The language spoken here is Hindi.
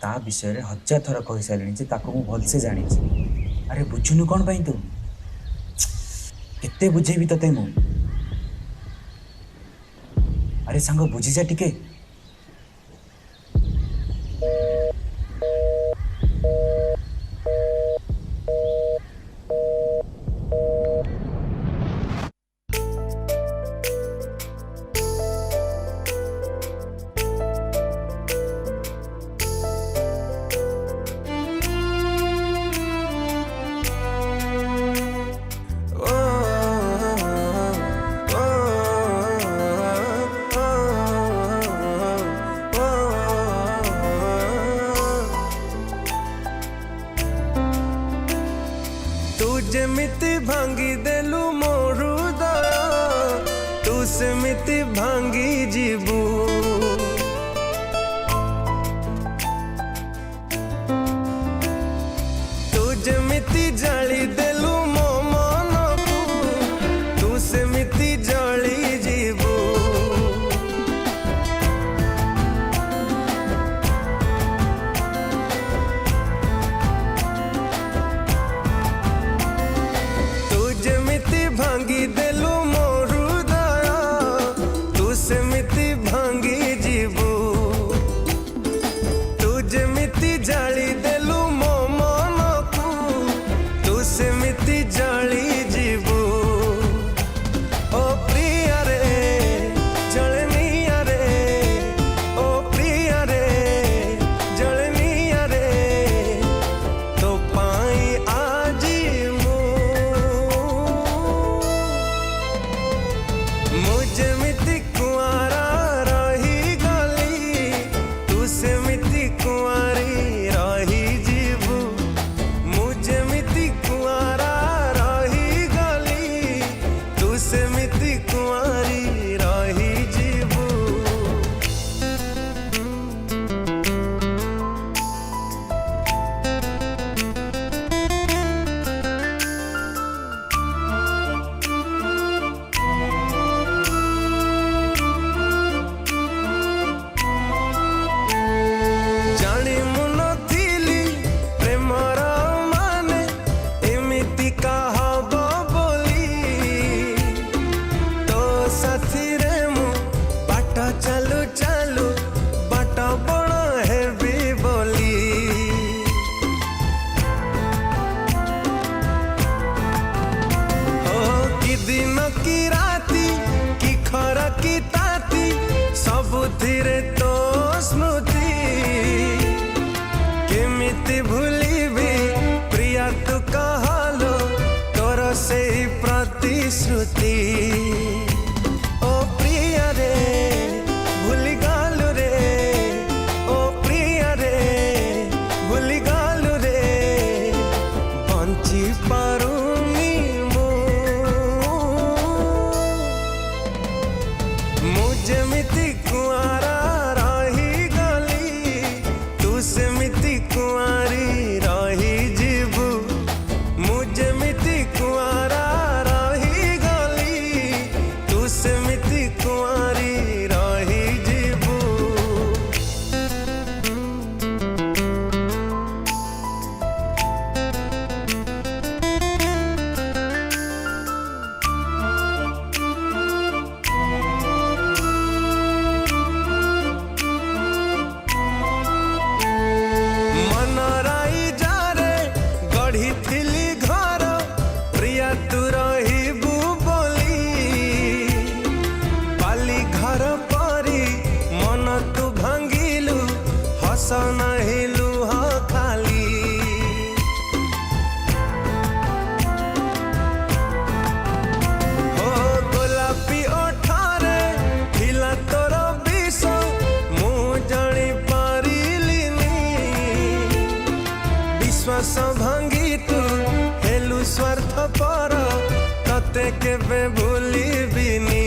ता विषय रे हजार थर कहि सारिणी जे ताको मु भलसे जानी। अरे बुझुनु कौन पाई तू केते बुझेबी तते मु। अरे सांग बुझी जा टिके। जेमिति भांगी देलु मोरु दया तू सेमिति भांगी जीवु। तू जेमिति जाली देलु मो मन को तू सेमिति जाली जीवु। भांगी देलु मोरु दया तू सेमिति भांगी जीवु। तू जेमिति जाली देलु मो मन को तू सेमिति जाली जीवु। ओ प्रिया रे जलनिया रे ओ प्रिया रे जलनिया रे तो पाई आजी जेमिति कुआरा रही गली तू सेमिति कुआरी रही जीवु। मु जेमिति कुआरा रही गली तू सेमिति कुआरी रही जीवु। चलू चलू बाटा बड़ा है भी बोली। ओ कि दिन की राती कि खरा की ताती सबुथिरे तो स्मृति केमिति भूलिबी प्रिया तू कहलो तोर से प्रतिश्रुति। ओ प्रिया रे भूली गालु रे ओ प्रिया रे भूली गालु रे बंची पारुनी मु जेमिति कुआरा रही गली तू सेमिति कुआरी रही जीवु। मु जेमिति कुआरा रही गली तू सेमिति कुआरी रही जीवु। मनराई जारे गढ़ी थिली घर प्रिया तू रहिबु बोली। पाली घर परी मन तू भांगिलु हस नहीं लुह खाली। ओ गोलापी ओठारे थिला तोर विष मु जानी पारिलिनी। विश्वास भांगी तू हेलु स्वार्थ पर तते केबे भूलिबिनी।